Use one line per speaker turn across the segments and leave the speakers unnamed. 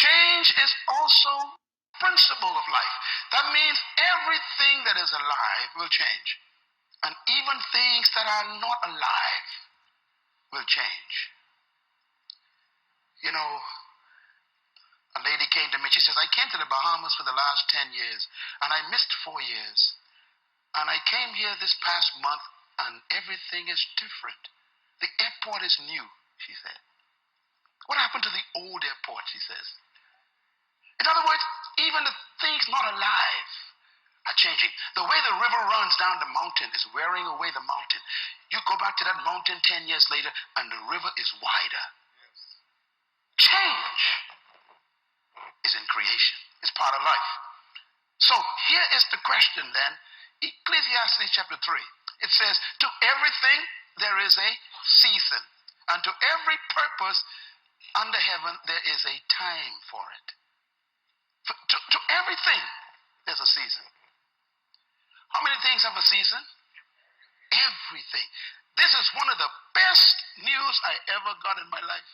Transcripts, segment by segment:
Change is also principle of life. That means everything that is alive will change. And even things that are not alive will change. You know, a lady came to me. She says, I came to the Bahamas for the last 10 years, and I missed 4 years. And I came here this past month, and everything is different. The airport is new, she said. What happened to the old airport, she says. In other words, even the things not alive are changing. The way the river runs down the mountain is wearing away the mountain. You go back to that mountain 10 years later, and the river is wider. Change is in creation. It's part of life. So here is the question then. Ecclesiastes chapter 3. It says, to everything there is a season, and to every purpose under heaven there is a time for it. To everything there's a season. How many things have a season? Everything. This is one of the best news I ever got in my life.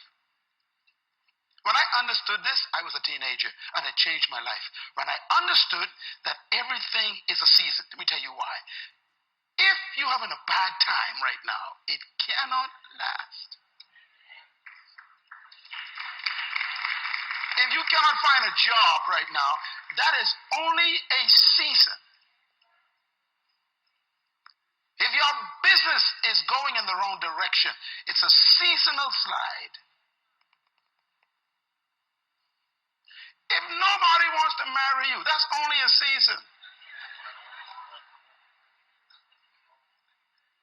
When I understood this, I was a teenager, and it changed my life. When I understood that everything is a season, let me tell you why. If you're having a bad time right now, it cannot last. If you cannot find a job right now, that is only a season. If your business is going in the wrong direction, it's a seasonal slide. If nobody wants to marry you, that's only a season.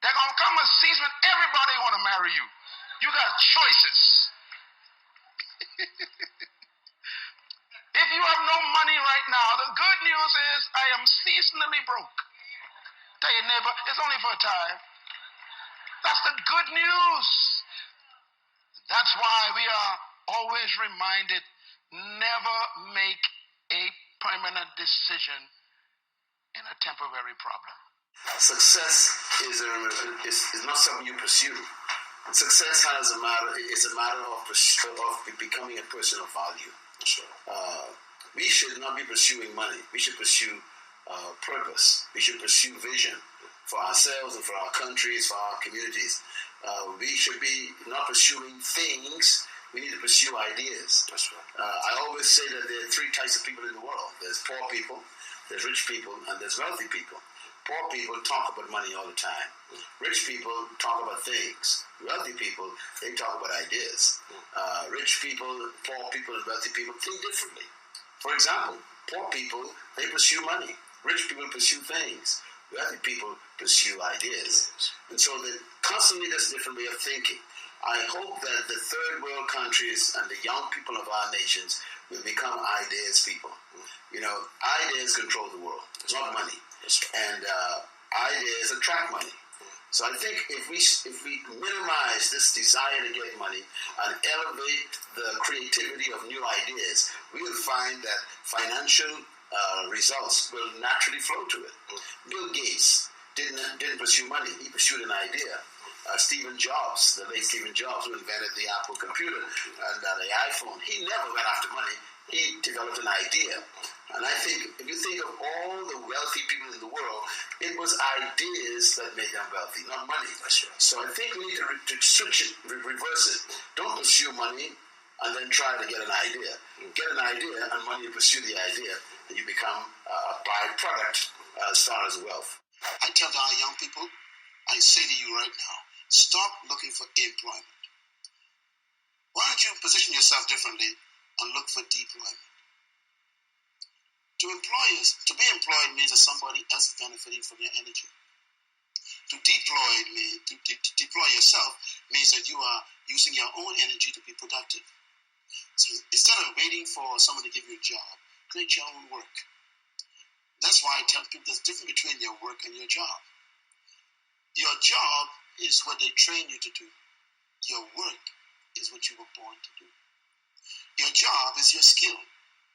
There's going to come a season when everybody want to marry you. You got choices. If you have no money right now, the good news is I am seasonally broke. Tell your neighbor, it's only for a time. That's the good news. That's why we are always reminded, never make a permanent decision in a temporary problem.
Success is not something you pursue. Success is a matter of becoming a person of value. Sure. We should not be pursuing money. We should pursue purpose. We should pursue vision for ourselves and for our countries, for our communities. We should be not pursuing things. We need to pursue ideas. That's right. I always say that there are 3 types of people in the world. There's poor people, there's rich people, and there's wealthy people. Poor people talk about money all the time. Rich people talk about things. Wealthy people, they talk about ideas. Rich people, poor people, and wealthy people think differently. For example, poor people, they pursue money. Rich people pursue things. Wealthy people pursue ideas. And so constantly there's a different way of thinking. I hope that the third world countries and the young people of our nations will become ideas people. You know, ideas control the world, not money. And ideas attract money. So I think if we minimize this desire to get money and elevate the creativity of new ideas, we will find that financial results will naturally flow to it. Bill Gates didn't pursue money; he pursued an idea. Stephen Jobs, the late Stephen Jobs, who invented the Apple computer and the iPhone, he never went after money. He developed an idea. And I think, if you think of all the wealthy people in the world, it was ideas that made them wealthy, not money. So I think we need to switch it, reverse it. Don't pursue money and then try to get an idea. Get an idea and money to pursue the idea, and you become a byproduct as far as wealth.
I tell our young people, I say to you right now, stop looking for employment. Why don't you position yourself differently and look for deployment? To be employed means that somebody else is benefiting from your energy. To deploy yourself means that you are using your own energy to be productive. So instead of waiting for someone to give you a job, create your own work. That's why I tell people there's a difference between your work and your job. Your job is what they train you to do. Your work is what you were born to do. Your job is your skill,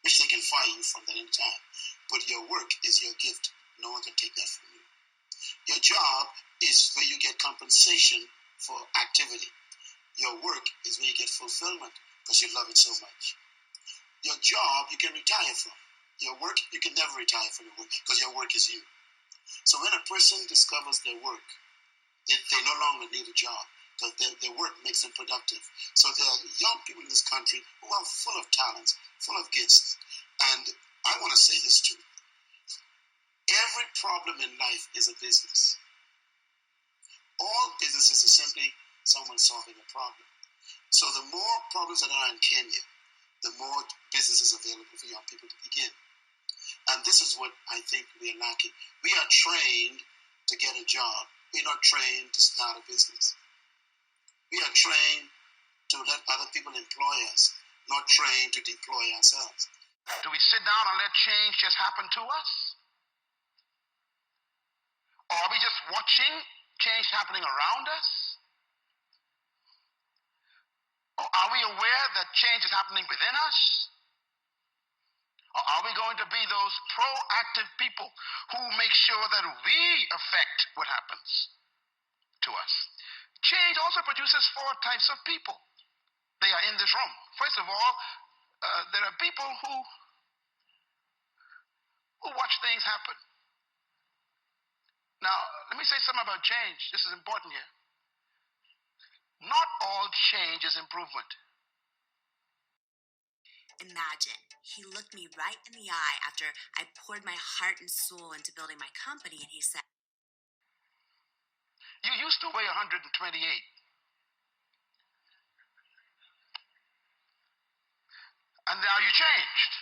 which they can fire you from at any time. But your work is your gift. No one can take that from you. Your job is where you get compensation for activity. Your work is where you get fulfillment because you love it so much. Your job, you can retire from. Your work, you can never retire from your work because your work is you. So when a person discovers their work, they no longer need a job because their work makes them productive. So there are young people in this country who are full of talents, full of gifts. And I want to say this too. Every problem in life is a business. All businesses is simply someone solving a problem. So the more problems that are in Kenya, the more businesses available for young people to begin. And this is what I think we are lacking. We are trained to get a job. We're not trained to start a business. We are trained to let other people employ us, not trained to deploy ourselves.
Do we sit down and let change just happen to us? Or are we just watching change happening around us? Or are we aware that change is happening within us? Or are we going to be those proactive people who make sure that we affect what happens to us? Change also produces four types of people. They are in this room. First of all, there are people who watch things happen. Now, let me say something about change. This is important here. Not all change is improvement.
Imagine, he looked me right in the eye after I poured my heart and soul into building my company, and he said,
"You used to weigh 128. And now you changed.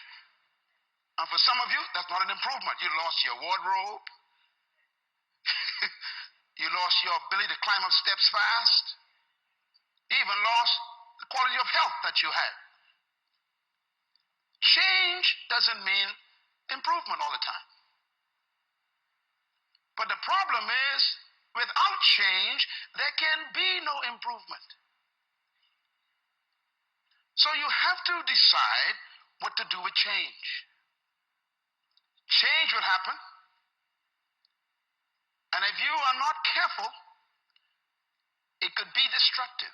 And for some of you, that's not an improvement. You lost your wardrobe. You lost your ability to climb up steps fast. You even lost the quality of health that you had. Change doesn't mean improvement all the time. But the problem is, without change, there can be no improvement. So you have to decide what to do with change. Change will happen. And if you are not careful, it could be destructive.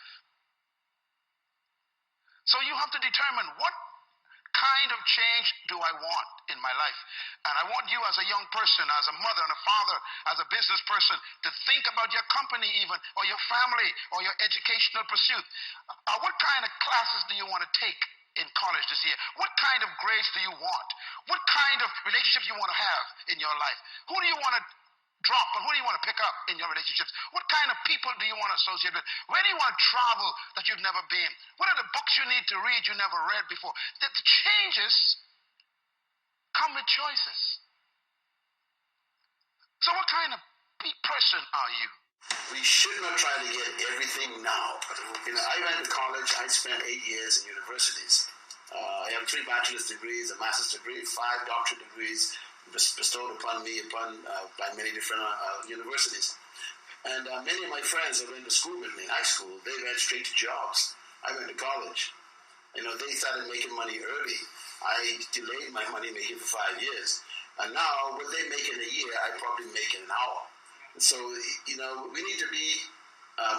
So you have to determine what kind of change do I want in my life. And I want you as a young person, as a mother and a father, as a business person, to think about your company even, or your family, or your educational pursuit. What kind of classes do you want to take in college this year? What kind of grades do you want? What kind of relationships do you want to have in your life? Who do you want to drop and who do you want to pick up in your relationships? What kind of people do you want to associate with? Where do you want to travel that you've never been? What are the books you need to read you never read before? The changes come with choices. So what kind of person are you?
We should not try to get everything now. I went to college. I spent 8 years in universities. I have 3 bachelor's degrees, a master's degree, 5 doctorate degrees bestowed upon me by many different universities. And many of my friends that went to school with me in high school, they went straight to jobs. I went to college. They started making money early. I delayed my money making for 5 years. And now, what they make in a year, I probably make in an hour. So, we need to be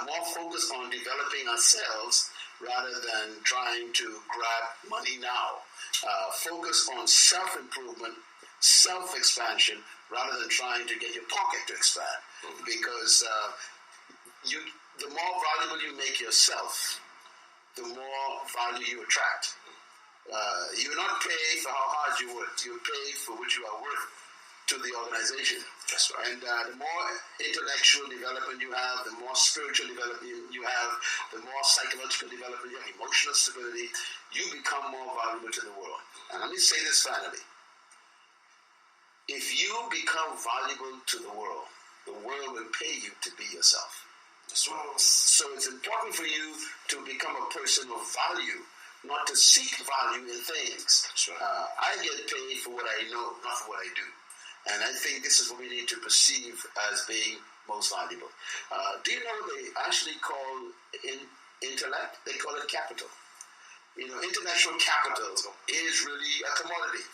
more focused on developing ourselves rather than trying to grab money now. Focus on self-improvement, self-expansion, rather than trying to get your pocket to expand. Because the more valuable you make yourself, the more value you attract. You will not pay for how hard you work. You pay for what you are worth to the organization.
That's right.
And the more intellectual development you have, the more spiritual development you have, the more psychological development you have, emotional stability, you become more valuable to the world. And let me say this finally. If you become valuable to the world will pay you to be yourself.
That's right.
So it's important for you to become a person of value, not to seek value in things.
That's right.
I get paid for what I know, not for what I do. And I think this is what we need to perceive as being most valuable. Do you know they actually call intellect, they call it capital. Intellectual capital is really a commodity.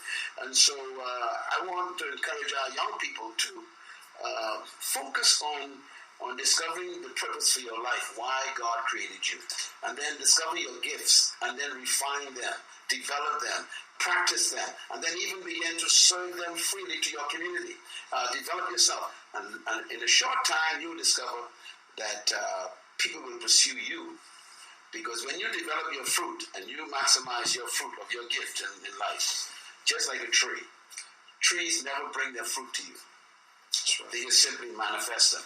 And so I want to encourage our young people to focus on discovering the purpose for your life, why God created you, and then discover your gifts, and then refine them, develop them, practice them, and then even begin to serve them freely to your community. Develop yourself. And in a short time, you'll discover that people will pursue you. Because when you develop your fruit and you maximize your fruit of your gift in life, just like a tree, trees never bring their fruit to you. Right. They just simply manifest them.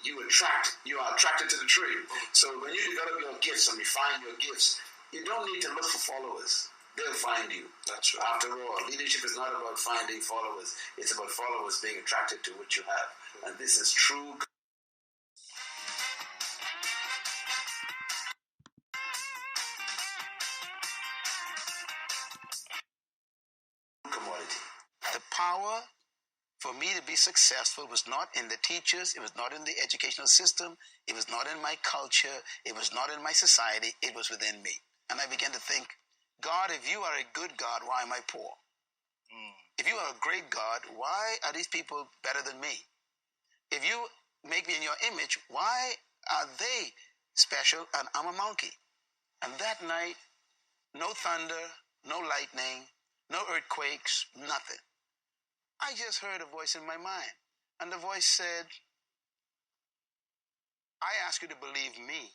You are attracted to the tree. So when you develop your gifts and refine your gifts, you don't need to look for followers. They'll find you. That's right. After all, leadership is not about finding followers. It's about followers being attracted to what you have. And this is true. Commodity. The power for me to be successful was not in the teachers, it was not in the educational system, it was not in my culture, it was not in my society, it was within me. And I began to think, God, if you are a good God, why am I poor? If you are a great God, why are these people better than me? If you make me in your image, why are they special and I'm a monkey? And that night, no thunder, no lightning, no earthquakes, nothing. I just heard a voice in my mind. And the voice said, I ask you to believe me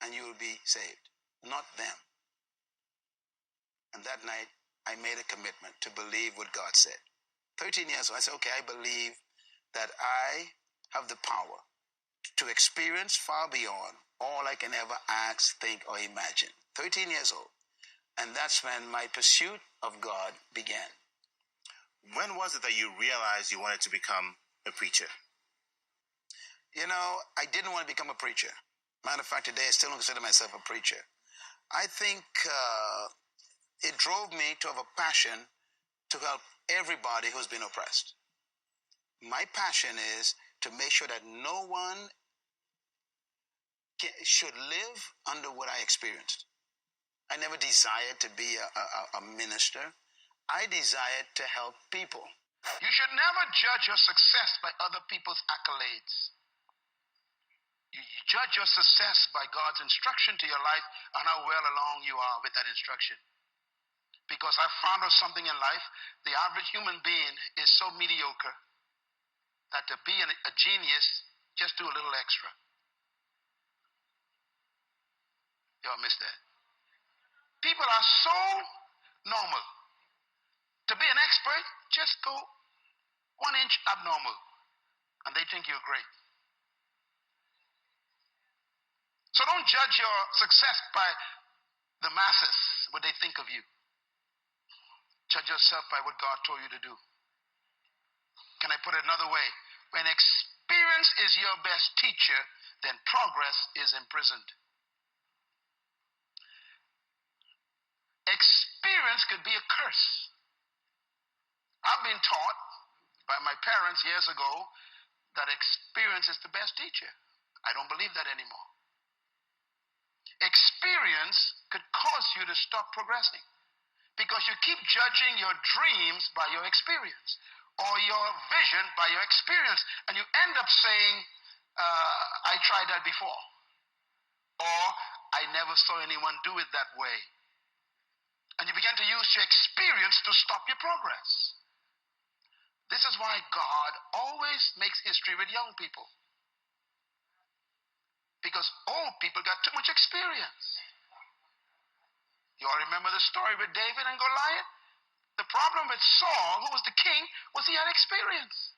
and you will be saved, not them. And that night, I made a commitment to believe what God said. 13 years old, I said, okay, I believe that I have the power to experience far beyond all I can ever ask, think, or imagine. 13 years old. And that's when my pursuit of God began.
When was it that you realized you wanted to become a preacher?
You know, I didn't want to become a preacher. Matter of fact, today I still don't consider myself a preacher. I think it drove me to have a passion to help everybody who's been oppressed. My passion is to make sure that no one should live under what I experienced. I never desired to be a minister. I desired to help people.
You should never judge your success by other people's accolades. You judge your success by God's instruction to your life and how well along you are with that instruction. Because I found out something in life, the average human being is so mediocre that to be a genius, just do a little extra. Y'all missed that. People are so normal. To be an expert, just go 1 inch abnormal, and they think you're great. So don't judge your success by the masses, what they think of you. Judge yourself by what God told you to do. Can I put it another way? When experience is your best teacher, then progress is imprisoned. Experience could be a curse. I've been taught by my parents years ago that experience is the best teacher. I don't believe that anymore. Experience could cause you to stop progressing because you keep judging your dreams by your experience or your vision by your experience, and you end up saying, I tried that before, or I never saw anyone do it that way. And you begin to use your experience to stop your progress. This is why God always makes history with young people. Because old people got too much experience. You all remember the story with David and Goliath? The problem with Saul, who was the king, was he had experience.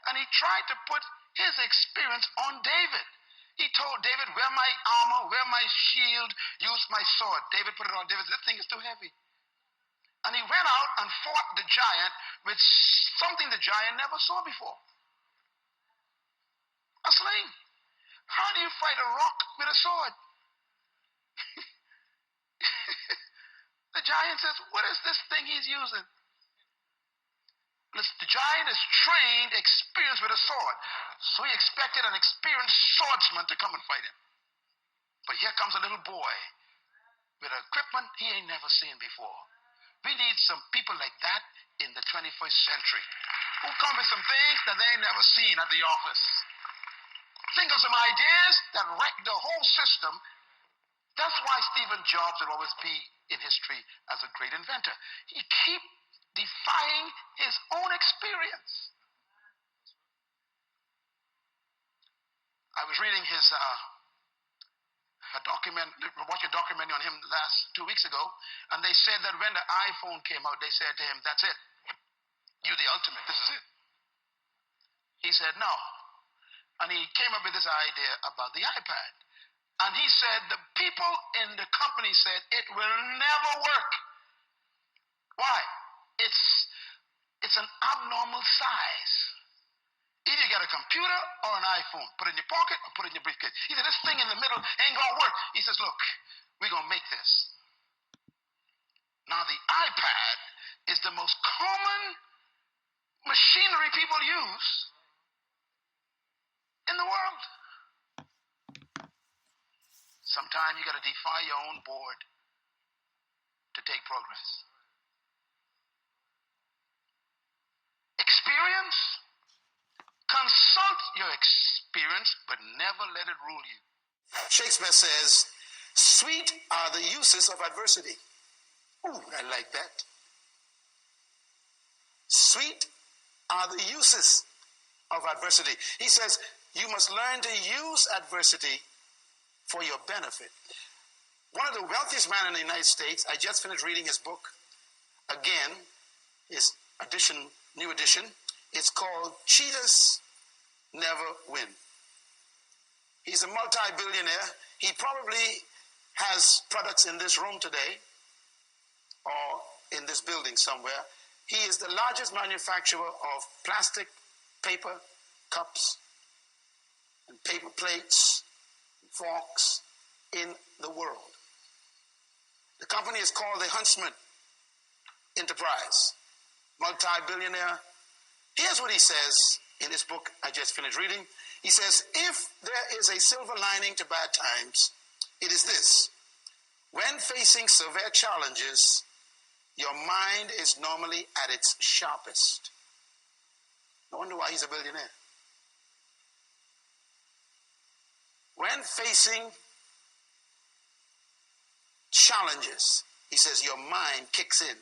And he tried to put his experience on David. He told David, wear my armor, wear my shield, use my sword. David put it on. David said, this thing is too heavy. And he went out and fought the giant with something the giant never saw before. A sling. How do you fight a rock with a sword? The giant says, what is this thing he's using? The giant is trained, experienced with a sword. So he expected an experienced swordsman to come and fight him. But here comes a little boy with equipment he ain't never seen before. We need some people like that in the 21st century who come with some things that they ain't never seen at the office. Think of some ideas that wreck the whole system. That's why Stephen Jobs will always be in history as a great inventor. He keep defying his own experience. I was reading his watching a documentary on him last 2 weeks ago, and they said that when the iPhone came out, they said to him, "That's it. You the ultimate. This is it." He said, "No." And he came up with this idea about the iPad. And he said the people in the company said it will never work. Why? It's an abnormal size. Either you got a computer or an iPhone. Put it in your pocket or put it in your briefcase. He said, this thing in the middle ain't going to work. He says, look, we're going to make this. Now, the iPad is the most common machinery people use in the world. Sometimes you got to defy your own board to take progress. Experience, consult your experience, but never let it rule you.
Shakespeare says, sweet are the uses of adversity. Ooh, I like that. Sweet are the uses of adversity. He says, you must learn to use adversity for your benefit. One of the wealthiest men in the United States, I just finished reading his book again, his new edition. It's called Cheaters Never Win. He's a multi-billionaire. He probably has products in this room today or in this building somewhere. He is the largest manufacturer of plastic, paper, cups, and paper plates, forks in the world. The company is called the Huntsman Enterprise. Multi-billionaire. Here's what he says in this book I just finished reading. He says, if there is a silver lining to bad times, it is this. When facing severe challenges, your mind is normally at its sharpest. No wonder why he's a billionaire. When facing challenges, he says your mind kicks in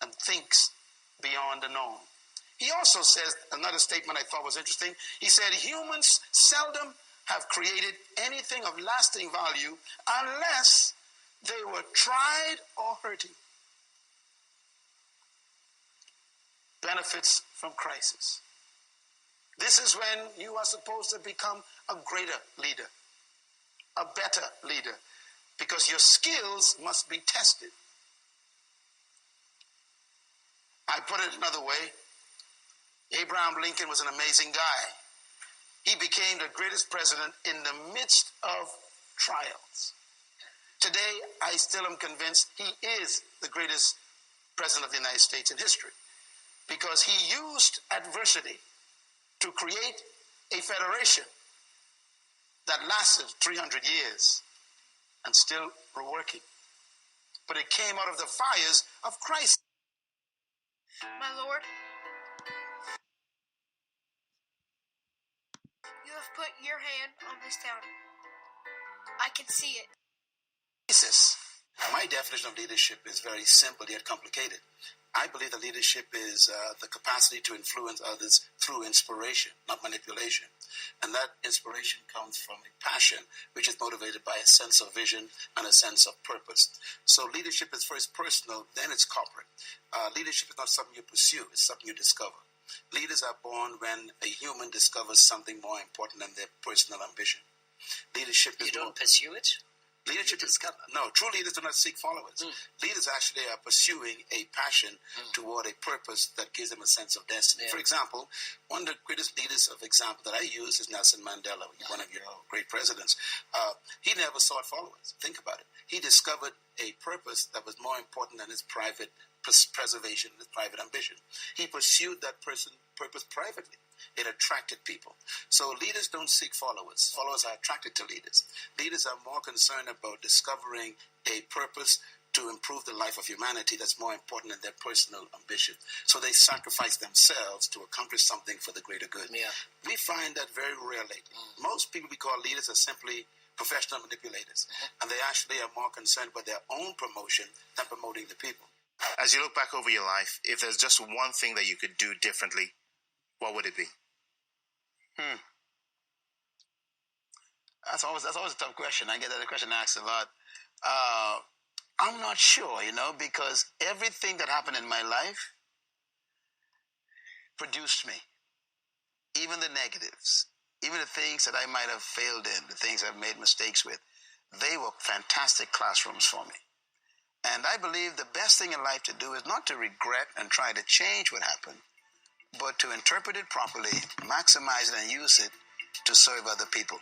and thinks beyond the norm. He also says, another statement I thought was interesting, he said humans seldom have created anything of lasting value unless they were tried or hurting. Benefits from crisis. This is when you are supposed to become a greater leader, a better leader, because your skills must be tested. I put it another way. Abraham Lincoln was an amazing guy. He became the greatest president in the midst of trials. Today, I still am convinced he is the greatest president of the United States in history because he used adversity to create a federation that lasted 300 years and still were working. But it came out of the fires of Christ.
My Lord, you have put your hand on this town. I can see it.
My definition of leadership is very simple yet complicated. I believe that leadership is the capacity to influence others through inspiration, not manipulation. And that inspiration comes from a passion which is motivated by a sense of vision and a sense of purpose. So leadership is first personal, then it's corporate. Leadership is not something you pursue, it's something you discover. Leaders are born when a human discovers something more important than their personal ambition. Leadership is...
You don't pursue it?
Leadership is no. True leaders do not seek followers. Leaders actually are pursuing a passion toward a purpose that gives them a sense of destiny. Yeah. For example, one of the greatest leaders of example that I use is Nelson Mandela, one of your great presidents. He never sought followers. Think about it. He discovered a purpose that was more important than his private preservation, his private ambition. He pursued that purpose privately. It attracted people. So leaders don't seek followers. Followers are attracted to leaders. Leaders are more concerned about discovering a purpose to improve the life of humanity that's more important than their personal ambition. So they sacrifice themselves to accomplish something for the greater good. Yeah. We find that very rare lately. Most people we call leaders are simply professional manipulators. And they actually are more concerned with their own promotion than promoting the people.
As you look back over your life, if there's just one thing that you could do differently, what would it be?
That's always a tough question. I get that question asked a lot. I'm not sure, because everything that happened in my life produced me. Even the negatives, even the things that I might have failed in, the things I've made mistakes with, they were fantastic classrooms for me. And I believe the best thing in life to do is not to regret and try to change what happened, but to interpret it properly, maximize it, and use it to serve other people.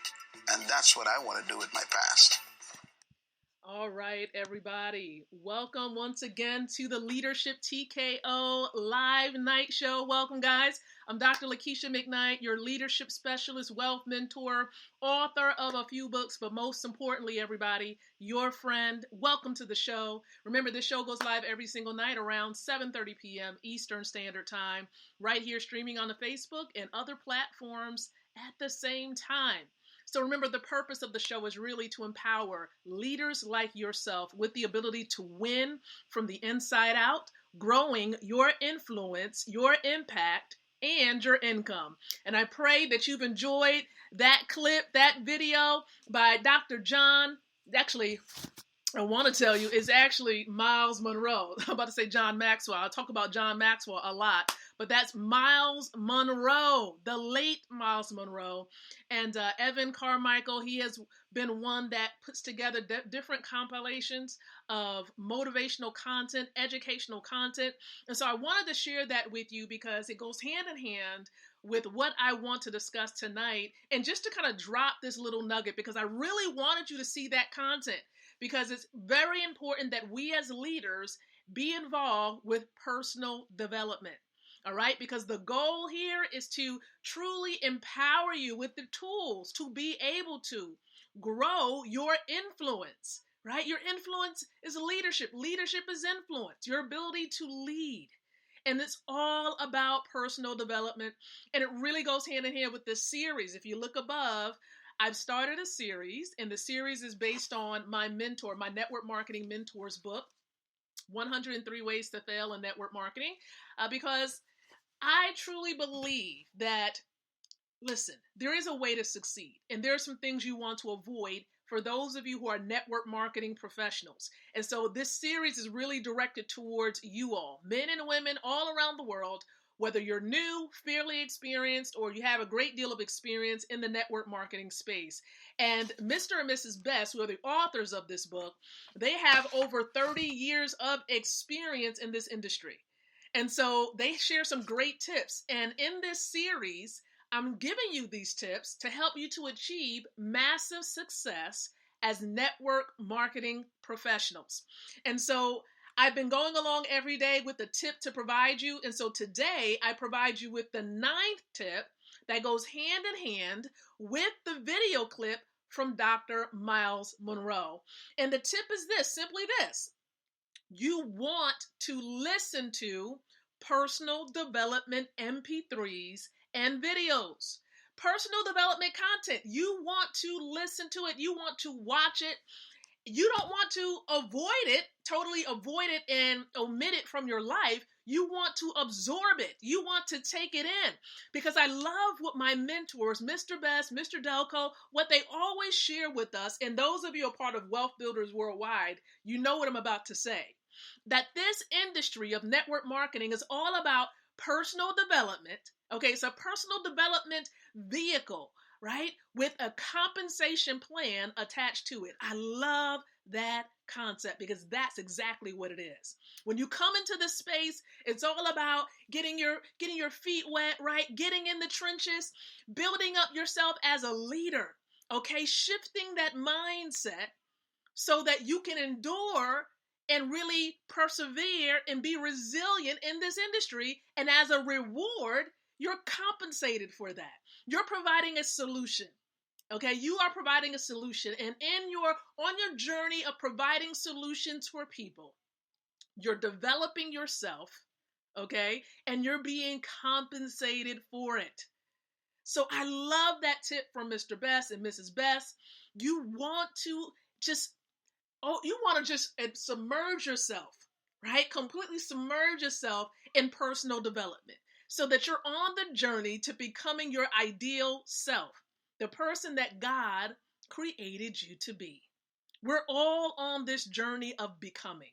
And that's what I want to do with my past.
All right, everybody. Welcome once again to the Leadership TKO Live Night Show. Welcome, guys. I'm Dr. Lakeisha McKnight, your leadership specialist, wealth mentor, author of a few books, but most importantly, everybody, your friend. Welcome to the show. Remember, this show goes live every single night around 7:30 p.m. Eastern Standard Time, right here streaming on the Facebook and other platforms at the same time. So remember, the purpose of the show is really to empower leaders like yourself with the ability to win from the inside out, growing your influence, your impact, and your income. And I pray that you've enjoyed that clip, that video by Dr. John. Actually, I want to tell you, it's actually Myles Monroe. I'm about to say John Maxwell. I'll talk about John Maxwell a lot, but that's Myles Monroe, the late Myles Monroe. And Evan Carmichael, he has been one that puts together different compilations of motivational content, educational content. And so I wanted to share that with you because it goes hand in hand with what I want to discuss tonight. And just to kind of drop this little nugget, because I really wanted you to see that content, because it's very important that we as leaders be involved with personal development. All right, because the goal here is to truly empower you with the tools to be able to grow your influence, right? Your influence is leadership. Leadership is influence, your ability to lead. And it's all about personal development. And it really goes hand in hand with this series. If you look above, I've started a series, and the series is based on my mentor, my network marketing mentor's book, 103 Ways to Fail in Network Marketing, because I truly believe that, listen, there is a way to succeed, and there are some things you want to avoid for those of you who are network marketing professionals. And so this series is really directed towards you all, men and women all around the world, whether you're new, fairly experienced, or you have a great deal of experience in the network marketing space. And Mr. and Mrs. Best, who are the authors of this book, they have over 30 years of experience in this industry. And so they share some great tips. And in this series, I'm giving you these tips to help you to achieve massive success as network marketing professionals. And so I've been going along every day with the tip to provide you. And so today I provide you with the 9th tip that goes hand in hand with the video clip from Dr. Myles Monroe. And the tip is this, simply this. You want to listen to personal development MP3s and videos. Personal development content. You want to listen to it. You want to watch it. You don't want to avoid it, totally avoid it and omit it from your life. You want to absorb it. You want to take it in. Because I love what my mentors, Mr. Best, Mr. Delco, what they always share with us. And those of you who are part of Wealth Builders Worldwide, you know what I'm about to say. That this industry of network marketing is all about personal development. Okay, it's a personal development vehicle, right? With a compensation plan attached to it. I love that concept because that's exactly what it is. When you come into this space, it's all about getting your feet wet, right? Getting in the trenches, building up yourself as a leader, okay? Shifting that mindset so that you can endure and really persevere and be resilient in this industry. And as a reward, you're compensated for that. You're providing a solution. Okay, you are providing a solution. And on your journey of providing solutions for people, you're developing yourself, okay, and you're being compensated for it. So I love that tip from Mr. Best and Mrs. Best. You want to just submerge yourself, right? Completely submerge yourself in personal development so that you're on the journey to becoming your ideal self, the person that God created you to be. We're all on this journey of becoming.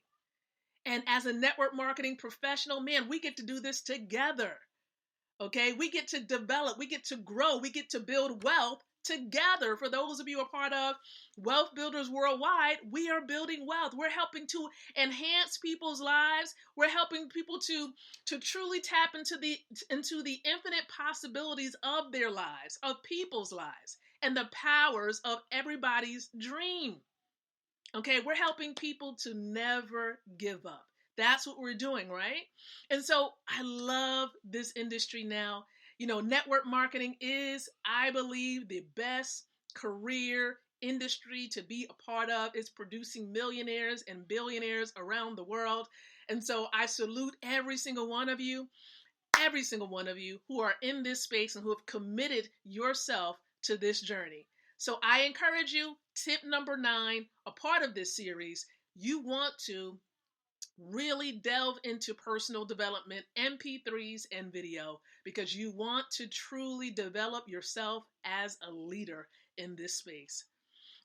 And as a network marketing professional, man, we get to do this together. Okay, we get to develop, we get to grow, we get to build wealth together. For those of you who are part of Wealth Builders Worldwide, we are building wealth. We're helping to enhance people's lives. We're helping people to truly tap into the infinite possibilities of their lives, of people's lives, and the powers of everybody's dream. Okay, we're helping people to never give up. That's what we're doing, right? And so I love this industry now. You know, network marketing is, I believe, the best career industry to be a part of. It's producing millionaires and billionaires around the world. And so I salute every single one of you who are in this space and who have committed yourself to this journey. So I encourage you, tip number 9, a part of this series, you want to really delve into personal development, MP3s and video, because you want to truly develop yourself as a leader in this space.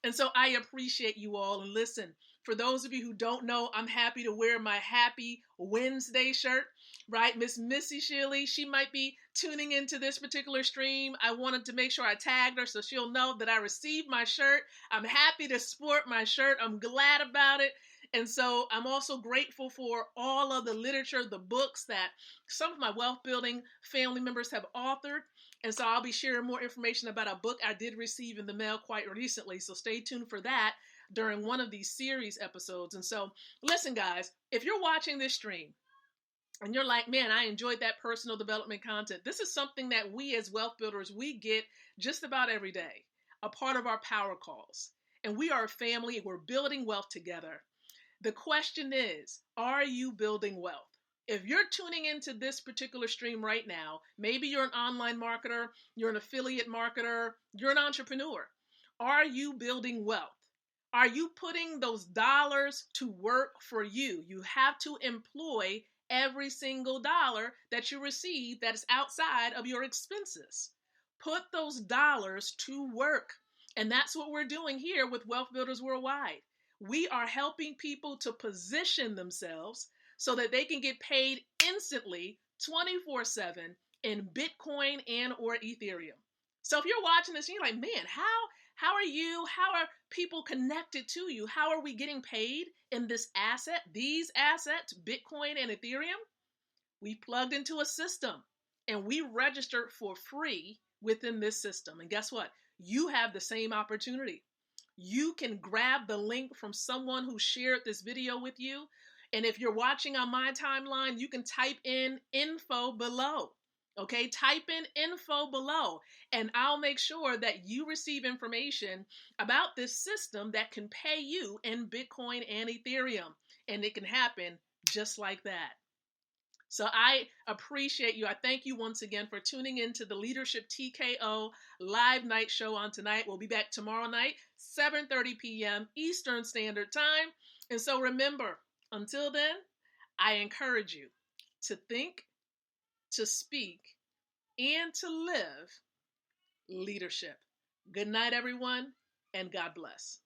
And so I appreciate you all. And listen, for those of you who don't know, I'm happy to wear my Happy Wednesday shirt, right? Miss Missy Shirley, she might be tuning into this particular stream. I wanted to make sure I tagged her so she'll know that I received my shirt. I'm happy to sport my shirt. I'm glad about it. And so I'm also grateful for all of the literature, the books that some of my wealth building family members have authored. And so I'll be sharing more information about a book I did receive in the mail quite recently. So stay tuned for that during one of these series episodes. And so listen, guys, if you're watching this stream and you're like, man, I enjoyed that personal development content. This is something that we as wealth builders, we get just about every day, a part of our power calls. And we are a family. We're building wealth together. The question is, are you building wealth? If you're tuning into this particular stream right now, maybe you're an online marketer, you're an affiliate marketer, you're an entrepreneur. Are you building wealth? Are you putting those dollars to work for you? You have to employ every single dollar that you receive that is outside of your expenses. Put those dollars to work. And that's what we're doing here with Wealth Builders Worldwide. We are helping people to position themselves so that they can get paid instantly 24/7 in Bitcoin and or Ethereum. So if you're watching this and you're like, man, how are people connected to you? How are we getting paid in these assets, Bitcoin and Ethereum? We plugged into a system and we registered for free within this system. And guess what? You have the same opportunity. You can grab the link from someone who shared this video with you. And if you're watching on my timeline, you can type in info below. Okay, type in info below, and I'll make sure that you receive information about this system that can pay you in Bitcoin and Ethereum. And it can happen just like that. So I appreciate you. I thank you once again for tuning into the Leadership TKO live night show on tonight. We'll be back tomorrow night, 7:30 p.m. Eastern Standard Time. And so remember, until then, I encourage you to think, to speak, and to live leadership. Good night, everyone, and God bless.